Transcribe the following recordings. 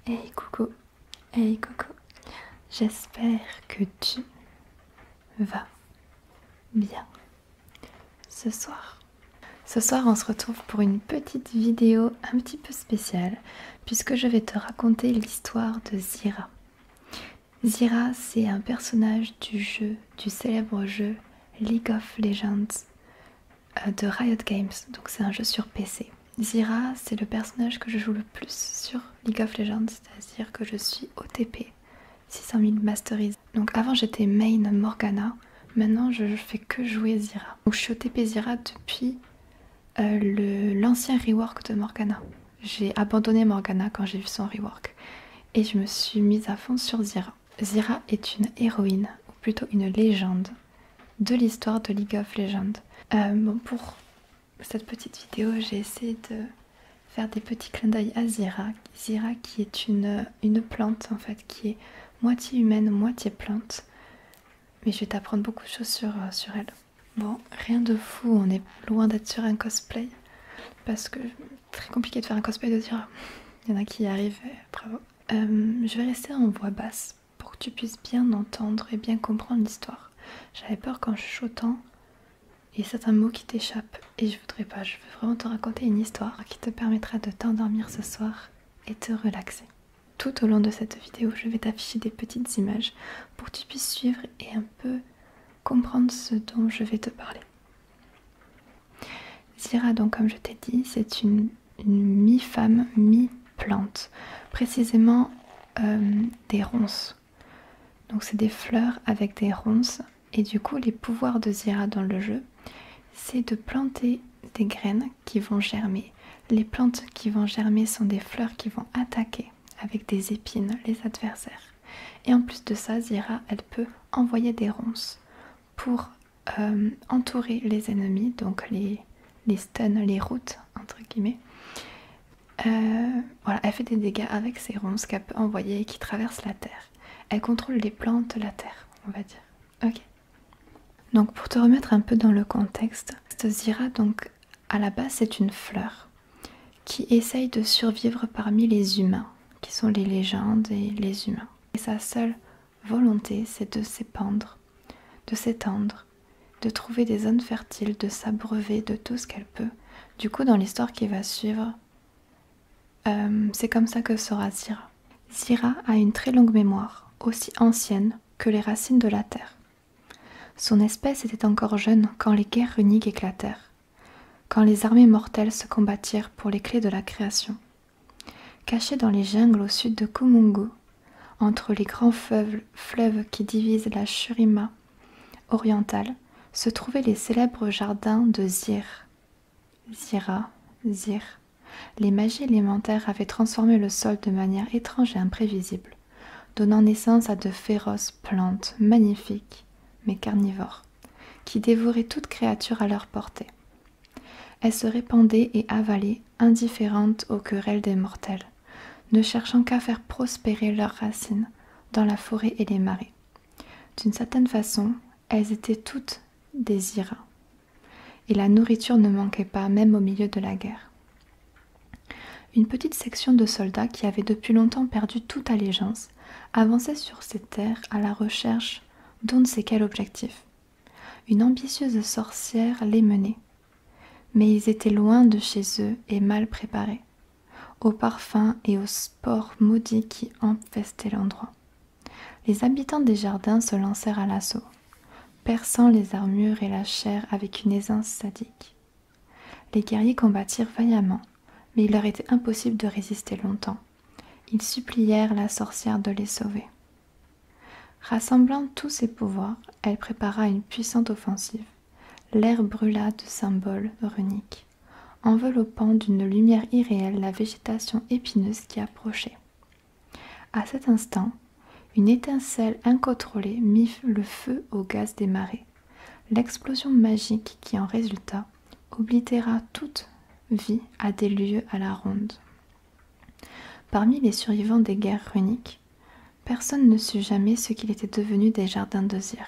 Hey coucou, hey coucou, j'espère que tu vas bien ce soir. Ce soir on se retrouve pour une petite vidéo un petit peu spéciale puisque je vais te raconter l'histoire de Zyra. Zyra, c'est un personnage du célèbre jeu League of Legends de Riot Games, donc c'est un jeu sur PC. Zyra, c'est le personnage que je joue le plus sur League of Legends, c'est-à-dire que je suis OTP 600 000 masteries. Donc avant j'étais main Morgana, maintenant je fais que jouer Zyra. Donc je suis OTP Zyra depuis l'ancien rework de Morgana. J'ai abandonné Morgana quand j'ai vu son rework et je me suis mise à fond sur Zyra. Zyra est une héroïne, ou plutôt une légende, de l'histoire de League of Legends. Bon, pour cette petite vidéo, j'ai essayé de faire des petits clins d'œil à Zyra. Zyra qui est une plante en fait, qui est moitié humaine, moitié plante. Mais je vais t'apprendre beaucoup de choses sur elle. Bon, rien de fou, on est loin d'être sur un cosplay. Parce que très compliqué de faire un cosplay de Zyra. Il y en a qui y arrivent, bravo. Je vais rester en voix basse pour que tu puisses bien entendre et bien comprendre l'histoire. J'avais peur quand je chuchotais et c'est un mot qui t'échappe et je voudrais pas. Je veux vraiment te raconter une histoire qui te permettra de t'endormir ce soir et te relaxer. Tout au long de cette vidéo, je vais t'afficher des petites images pour que tu puisses suivre et un peu comprendre ce dont je vais te parler. Zyra, donc comme je t'ai dit, c'est une mi-femme, mi-plante. Précisément des ronces. Donc c'est des fleurs avec des ronces. Et du coup, les pouvoirs de Zyra dans le jeu, c'est de planter des graines qui vont germer. Les plantes qui vont germer sont des fleurs qui vont attaquer avec des épines les adversaires. Et en plus de ça, Zyra, elle peut envoyer des ronces pour entourer les ennemis, donc les stuns, les routes, entre guillemets. Voilà, elle fait des dégâts avec ses ronces qu'elle peut envoyer et qui traversent la terre. Elle contrôle les plantes, la terre, on va dire. Ok. Donc pour te remettre un peu dans le contexte, Zyra, donc à la base c'est une fleur qui essaye de survivre parmi les humains, qui sont les légendes et les humains. Et sa seule volonté, c'est de s'épandre, de s'étendre, de trouver des zones fertiles, de s'abreuver de tout ce qu'elle peut. Du coup, dans l'histoire qui va suivre, c'est comme ça que sera Zyra. Zyra a une très longue mémoire, aussi ancienne que les racines de la terre. Son espèce était encore jeune quand les guerres runiques éclatèrent, quand les armées mortelles se combattirent pour les clés de la création. Cachée dans les jungles au sud de Kumungu, entre les grands fleuves qui divisent la Shurima orientale, se trouvaient les célèbres jardins de Zir. Zyra, Zir. Les magies élémentaires avaient transformé le sol de manière étrange et imprévisible, donnant naissance à de féroces plantes magnifiques, mais carnivores, qui dévoraient toute créature à leur portée. Elles se répandaient et avalaient, indifférentes aux querelles des mortels, ne cherchant qu'à faire prospérer leurs racines dans la forêt et les marais. D'une certaine façon, elles étaient toutes des Zyra, et la nourriture ne manquait pas, même au milieu de la guerre. Une petite section de soldats qui avaient depuis longtemps perdu toute allégeance avançait sur ces terres à la recherche d'on ne sait quel objectif. Une ambitieuse sorcière les menait, mais ils étaient loin de chez eux et mal préparés, aux parfums et aux spores maudits qui empestaient l'endroit. Les habitants des jardins se lancèrent à l'assaut, perçant les armures et la chair avec une aisance sadique. Les guerriers combattirent vaillamment, mais il leur était impossible de résister longtemps. Ils supplièrent la sorcière de les sauver. Rassemblant tous ses pouvoirs, elle prépara une puissante offensive. L'air brûla de symboles runiques, enveloppant d'une lumière irréelle la végétation épineuse qui approchait. À cet instant, une étincelle incontrôlée mit le feu au gaz des marais. L'explosion magique qui en résulta oblitéra toute vie à des lieux à la ronde. Parmi les survivants des guerres runiques, personne ne sut jamais ce qu'il était devenu des jardins de Zyr.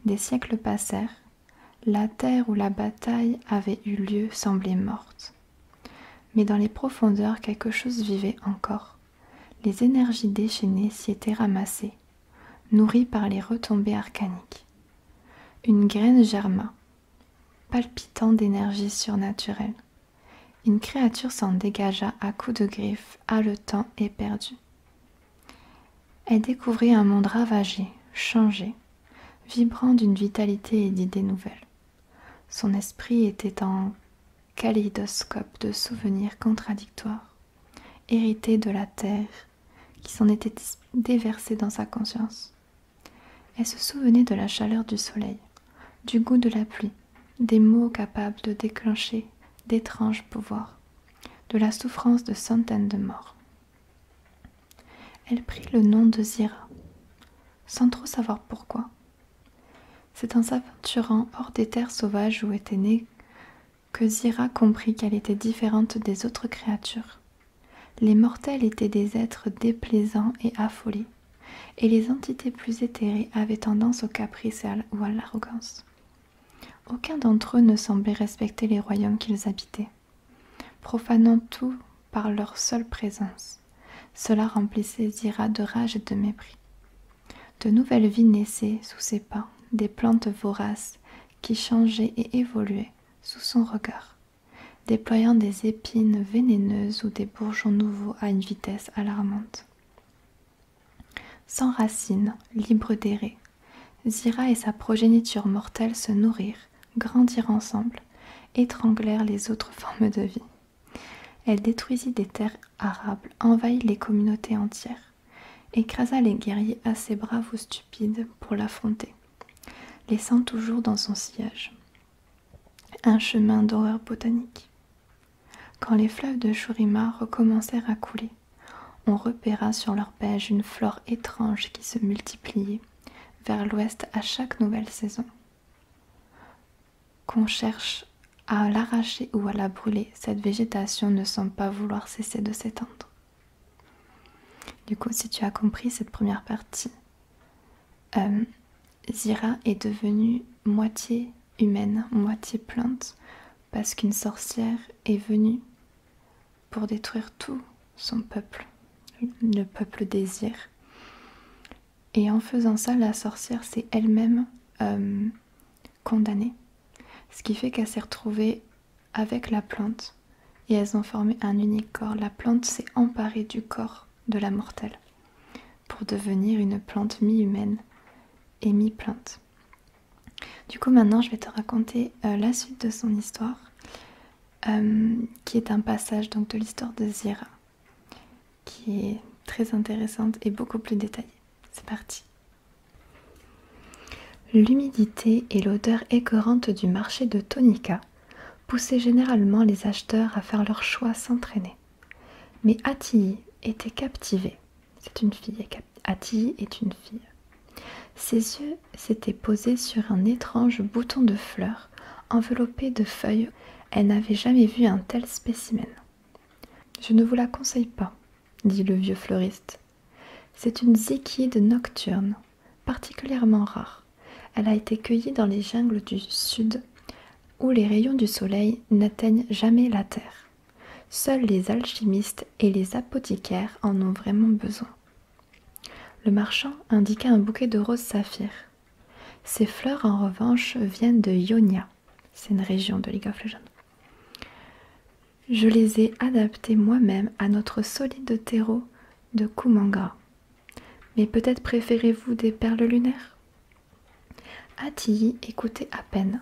Des siècles passèrent, la terre où la bataille avait eu lieu semblait morte. Mais dans les profondeurs, quelque chose vivait encore, Les énergies déchaînées s'y étaient ramassées, nourries par les retombées arcaniques. Une graine germa, palpitant d'énergie surnaturelle. Une créature s'en dégagea à coups de griffes, haletant et perdue. Elle découvrit un monde ravagé, changé, vibrant d'une vitalité et d'idées nouvelles. Son esprit était en kaléidoscope de souvenirs contradictoires, hérités de la terre, qui s'en était déversés dans sa conscience. Elle se souvenait de la chaleur du soleil, du goût de la pluie, des mots capables de déclencher d'étranges pouvoirs, de la souffrance de centaines de morts. Elle prit le nom de Zira, sans trop savoir pourquoi. C'est en s'aventurant hors des terres sauvages où était née que Zira comprit qu'elle était différente des autres créatures. Les mortels étaient des êtres déplaisants et affolés, et les entités plus éthérées avaient tendance au caprice ou à l'arrogance. Aucun d'entre eux ne semblait respecter les royaumes qu'ils habitaient, profanant tout par leur seule présence. Cela remplissait Zira de rage et de mépris. De nouvelles vies naissaient sous ses pas, des plantes voraces qui changeaient et évoluaient sous son regard, déployant des épines vénéneuses ou des bourgeons nouveaux à une vitesse alarmante. Sans racines, libres d'errer, Zira et sa progéniture mortelle se nourrirent, grandirent ensemble, étranglèrent les autres formes de vie. Elle détruisit des terres arables, envahit les communautés entières, écrasa les guerriers assez braves ou stupides pour l'affronter, laissant toujours dans son sillage un chemin d'horreur botanique. Quand les fleuves de Shurima recommencèrent à couler, on repéra sur leur berge une flore étrange qui se multipliait vers l'ouest à chaque nouvelle saison. Qu'on cherche à l'arracher ou à la brûler, cette végétation ne semble pas vouloir cesser de s'étendre. Du coup, si tu as compris cette première partie, Zira est devenue moitié humaine, moitié plante, parce qu'une sorcière est venue pour détruire tout son peuple, le peuple désir. Et en faisant ça, la sorcière s'est elle-même condamnée. Ce qui fait qu'elle s'est retrouvée avec la plante et elles ont formé un unique corps. La plante s'est emparée du corps de la mortelle pour devenir une plante mi-humaine et mi-plante. Du coup, maintenant, je vais te raconter la suite de son histoire, qui est un passage donc, de l'histoire de Zira, qui est très intéressante et beaucoup plus détaillée. C'est parti. L'humidité et l'odeur écœurante du marché de Tonica poussaient généralement les acheteurs à faire leur choix sans traîner. Mais Attihi était captivée. C'est une fille. Attihi est une fille. Ses yeux s'étaient posés sur un étrange bouton de fleurs enveloppé de feuilles. Elle n'avait jamais vu un tel spécimen. « Je ne vous la conseille pas, » dit le vieux fleuriste. « C'est une zikide nocturne, particulièrement rare. Elle a été cueillie dans les jungles du sud, où les rayons du soleil n'atteignent jamais la terre. Seuls les alchimistes et les apothicaires en ont vraiment besoin. » Le marchand indiqua un bouquet de roses saphirs. Ces fleurs, en revanche, viennent de Ionia. C'est une région de League of Legends. Je les ai adaptées moi-même à notre solide terreau de Kumangra. Mais peut-être préférez-vous des perles lunaires ? Attihi écoutait à peine.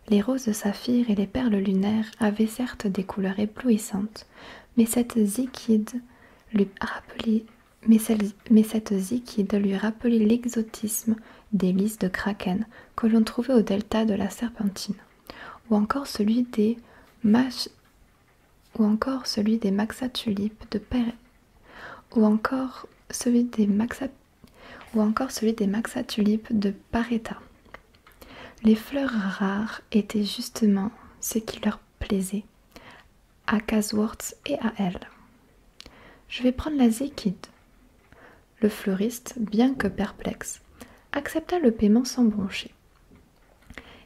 Les roses de saphir et les perles lunaires avaient certes des couleurs éblouissantes, mais cette zikide lui rappelait l'exotisme des lys de kraken que l'on trouvait au delta de la Serpentine, ou encore celui des maxatulipes de Pareta. Les fleurs rares étaient justement ce qui leur plaisait à Casworth et à elle. Je vais prendre la zikide. Le fleuriste, bien que perplexe, accepta le paiement sans broncher.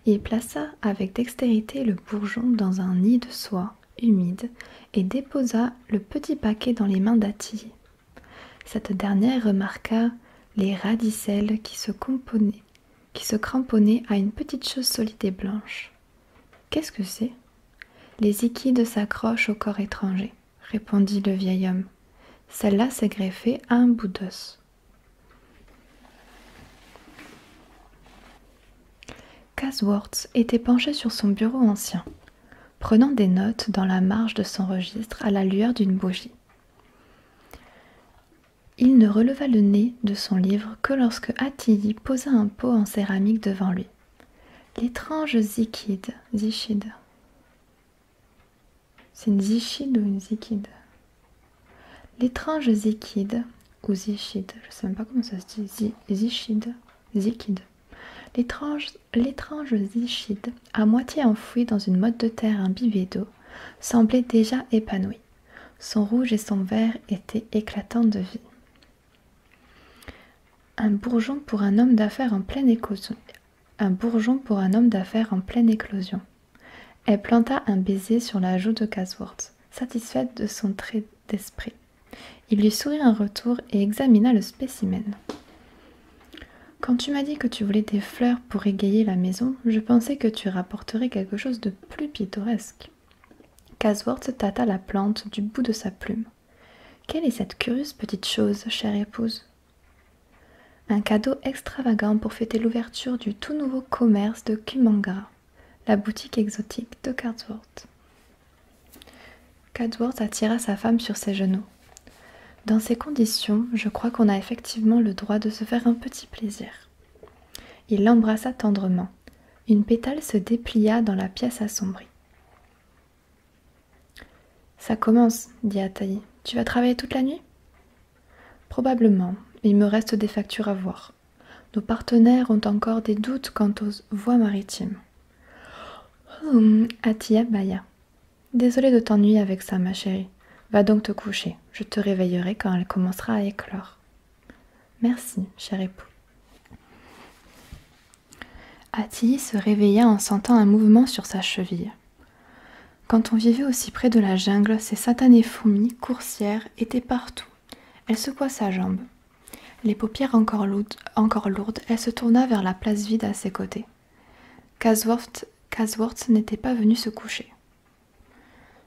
Il plaça avec dextérité le bourgeon dans un nid de soie humide et déposa le petit paquet dans les mains d'Attihi. Cette dernière remarqua les radicelles qui se cramponnaient à une petite chose solide et blanche. « Qu'est-ce que c'est ?»« Les iquides s'accrochent au corps étranger, » répondit le vieil homme. « Celle-là s'est greffée à un bout d'os. » Casworth était penché sur son bureau ancien, prenant des notes dans la marge de son registre à la lueur d'une bougie. Il ne releva le nez de son livre que lorsque Attilie posa un pot en céramique devant lui. L'étrange zichide. C'est une zichide ou une zichide? L'étrange zichide, ou zichide, je ne sais même pas comment ça se dit, zichide. L'étrange zichide, à moitié enfoui dans une motte de terre imbibée d'eau, semblait déjà épanoui. Son rouge et son vert étaient éclatants de vie. Un bourgeon pour un homme d'affaires en pleine éclosion. Elle planta un baiser sur la joue de Casworth, satisfaite de son trait d'esprit. Il lui sourit un retour et examina le spécimen. « Quand tu m'as dit que tu voulais des fleurs pour égayer la maison, je pensais que tu rapporterais quelque chose de plus pittoresque. » Casworth tâta la plante du bout de sa plume. « Quelle est cette curieuse petite chose, chère épouse ?» Un cadeau extravagant pour fêter l'ouverture du tout nouveau commerce de Kumangara, la boutique exotique de Casworth. Casworth attira sa femme sur ses genoux. Dans ces conditions, je crois qu'on a effectivement le droit de se faire un petit plaisir. Il l'embrassa tendrement. Une pétale se déplia dans la pièce assombrie. « Ça commence, dit Athalie. Tu vas travailler toute la nuit ? » Probablement. Il me reste des factures à voir. Nos partenaires ont encore des doutes quant aux voies maritimes. Attia bâilla. Désolée de t'ennuyer avec ça, ma chérie. Va donc te coucher. Je te réveillerai quand elle commencera à éclore. Merci, cher époux. Attie se réveilla en sentant un mouvement sur sa cheville. Quand on vivait aussi près de la jungle, ces satanées fourmis, coursières, étaient partout. Elle secoua sa jambe. Les paupières encore lourdes, elle se tourna vers la place vide à ses côtés. Casworth n'était pas venu se coucher.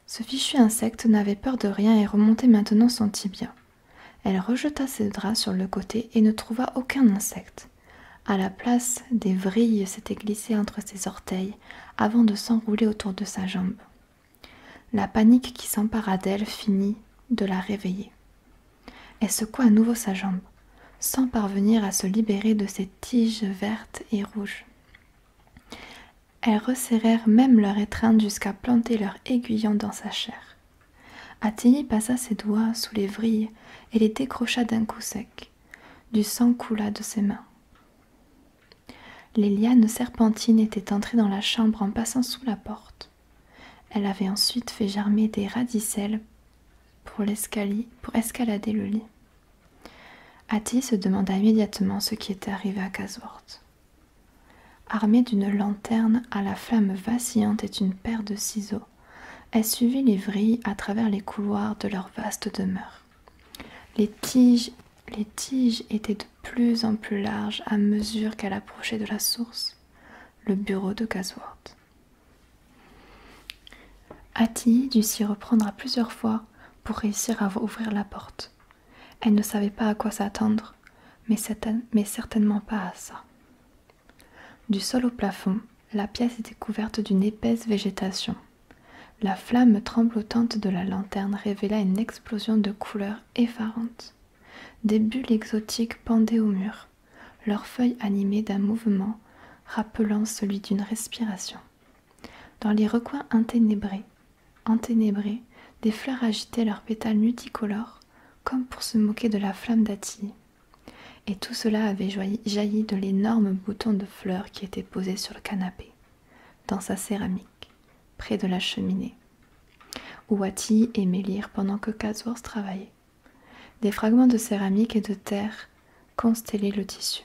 Ce fichu insecte n'avait peur de rien et remontait maintenant son tibia. Elle rejeta ses draps sur le côté et ne trouva aucun insecte. À la place, des vrilles s'étaient glissées entre ses orteils avant de s'enrouler autour de sa jambe. La panique qui s'empara d'elle finit de la réveiller. Elle secoua à nouveau sa jambe, sans parvenir à se libérer de ses tiges vertes et rouges. Elles resserrèrent même leur étreinte jusqu'à planter leur aiguillon dans sa chair. Athénie passa ses doigts sous les vrilles et les décrocha d'un coup sec. Du sang coula de ses mains. Les lianes serpentines étaient entrées dans la chambre en passant sous la porte. Elle avait ensuite fait germer des radicelles pour escalader le lit. Attie se demanda immédiatement ce qui était arrivé à Casworth. Armée d'une lanterne à la flamme vacillante et une paire de ciseaux, elle suivit les vrilles à travers les couloirs de leur vaste demeure. Les tiges étaient de plus en plus larges à mesure qu'elle approchait de la source, le bureau de Casworth. Attie dut s'y reprendre à plusieurs fois pour réussir à ouvrir la porte. Elle ne savait pas à quoi s'attendre, mais certainement pas à ça. Du sol au plafond, la pièce était couverte d'une épaisse végétation. La flamme tremblotante de la lanterne révéla une explosion de couleurs effarantes. Des bulles exotiques pendaient au mur, leurs feuilles animées d'un mouvement rappelant celui d'une respiration. Dans les recoins enténébrés, des fleurs agitaient leurs pétales multicolores, comme pour se moquer de la flamme d'Attie. Et tout cela avait jailli de l'énorme bouton de fleurs qui était posé sur le canapé, dans sa céramique, près de la cheminée, où Attie aimait lire pendant que Casworth travaillait. Des fragments de céramique et de terre constellaient le tissu.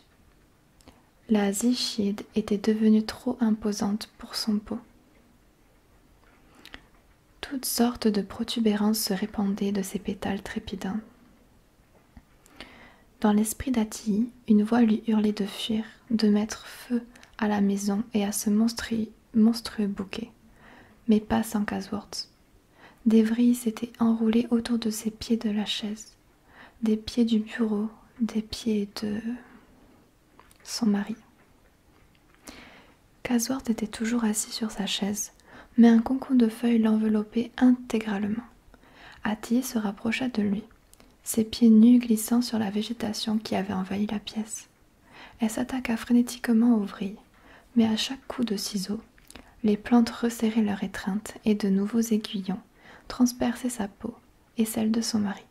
La zichide était devenue trop imposante pour son pot. Toutes sortes de protubérances se répandaient de ses pétales trépidants. Dans l'esprit d'Attilie, une voix lui hurlait de fuir, de mettre feu à la maison et à ce monstrueux bouquet. Mais pas sans Casworth. Des vrilles s'étaient enroulées autour de ses pieds de la chaise, des pieds du bureau, des pieds de son mari. Casworth était toujours assis sur sa chaise, mais un concombre de feuilles l'enveloppait intégralement. Attilie se rapprocha de lui, ses pieds nus glissant sur la végétation qui avait envahi la pièce. Elle s'attaqua frénétiquement aux vrilles, mais à chaque coup de ciseau, les plantes resserraient leur étreinte et de nouveaux aiguillons transperçaient sa peau et celle de son mari.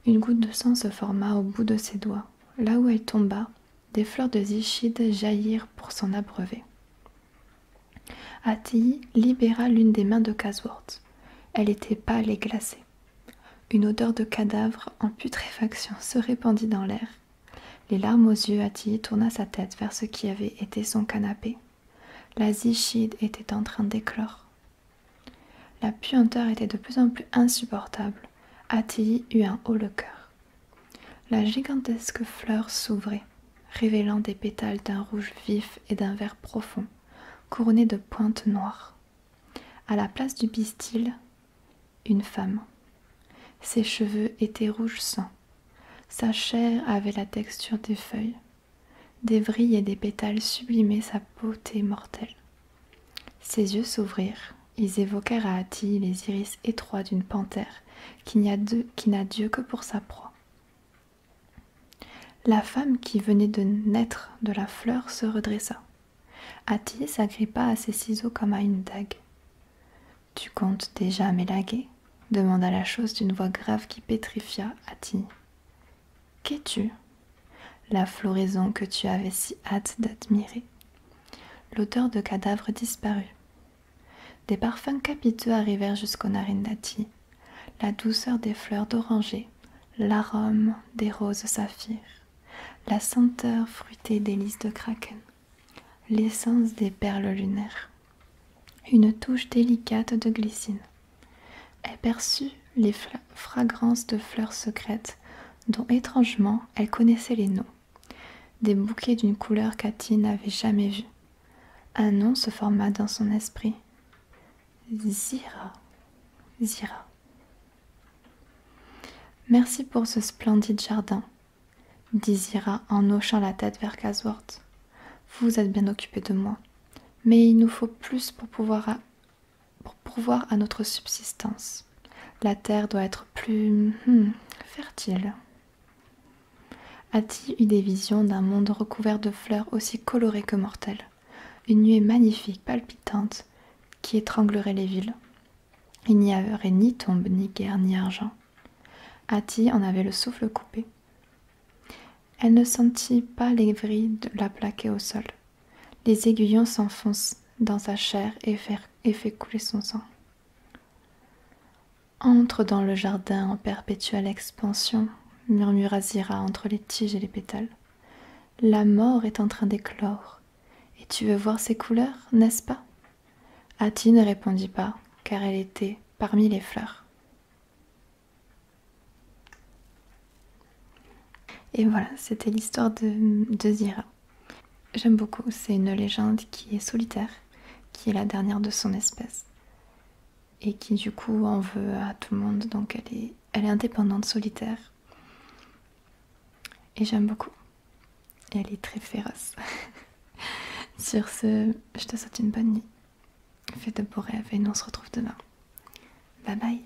Une goutte de sang se forma au bout de ses doigts. Là où elle tomba, des fleurs de zichide jaillirent pour s'en abreuver. Attilie libéra l'une des mains de Casworth. Elle était pâle et glacée. Une odeur de cadavre en putréfaction se répandit dans l'air. Les larmes aux yeux, Attilie tourna sa tête vers ce qui avait été son canapé. La zichide était en train d'éclore. La puanteur était de plus en plus insupportable. Attilie eut un haut-le-cœur. La gigantesque fleur s'ouvrait, révélant des pétales d'un rouge vif et d'un vert profond, couronnés de pointes noires. À la place du pistil, une femme. Ses cheveux étaient rouge sang. Sa chair avait la texture des feuilles. Des vrilles et des pétales sublimaient sa beauté mortelle. Ses yeux s'ouvrirent. Ils évoquèrent à Attilie les iris étroits d'une panthère qui n'a d'yeux que pour sa proie. La femme qui venait de naître de la fleur se redressa. Attilie s'agrippa à ses ciseaux comme à une dague. « Tu comptes déjà m'élaguer ?» demanda la chose d'une voix grave qui pétrifia Attilie. « Qu'es-tu » ? La floraison que tu avais si hâte d'admirer. L'odeur de cadavre disparut. Des parfums capiteux arrivèrent jusqu'aux narines d'Attilie. La douceur des fleurs d'oranger, l'arôme des roses saphirs, la senteur fruitée des lys de kraken, l'essence des perles lunaires, une touche délicate de glycine. Elle perçut les fragrances de fleurs secrètes dont étrangement elle connaissait les noms, des bouquets d'une couleur qu'Attilie n'avait jamais vue. Un nom se forma dans son esprit. Zira. Zira. Merci pour ce splendide jardin, dit Zira en hochant la tête vers Casworth. Vous êtes bien occupé de moi, mais il nous faut plus pour pourvoir à notre subsistance. La terre doit être plus fertile. Attilie eut des visions d'un monde recouvert de fleurs aussi colorées que mortelles. Une nuée magnifique, palpitante, qui étranglerait les villes. Il n'y aurait ni tombe, ni guerre, ni argent. Attilie en avait le souffle coupé. Elle ne sentit pas les vrilles la plaquer au sol. Les aiguillons s'enfoncent dans sa chair et fait couler son sang. Entre dans le jardin en perpétuelle expansion, murmura Zira entre les tiges et les pétales. La mort est en train d'éclore. Et tu veux voir ses couleurs, n'est-ce pas ? Attilie ne répondit pas, car elle était parmi les fleurs. Et voilà, c'était l'histoire de Zira. J'aime beaucoup, c'est une légende qui est solitaire, qui est la dernière de son espèce, et qui du coup en veut à tout le monde, donc elle est indépendante, solitaire, et j'aime beaucoup. Et elle est très féroce. Sur ce, je te souhaite une bonne nuit. Fais de beaux rêves et nous on se retrouve demain. Bye bye.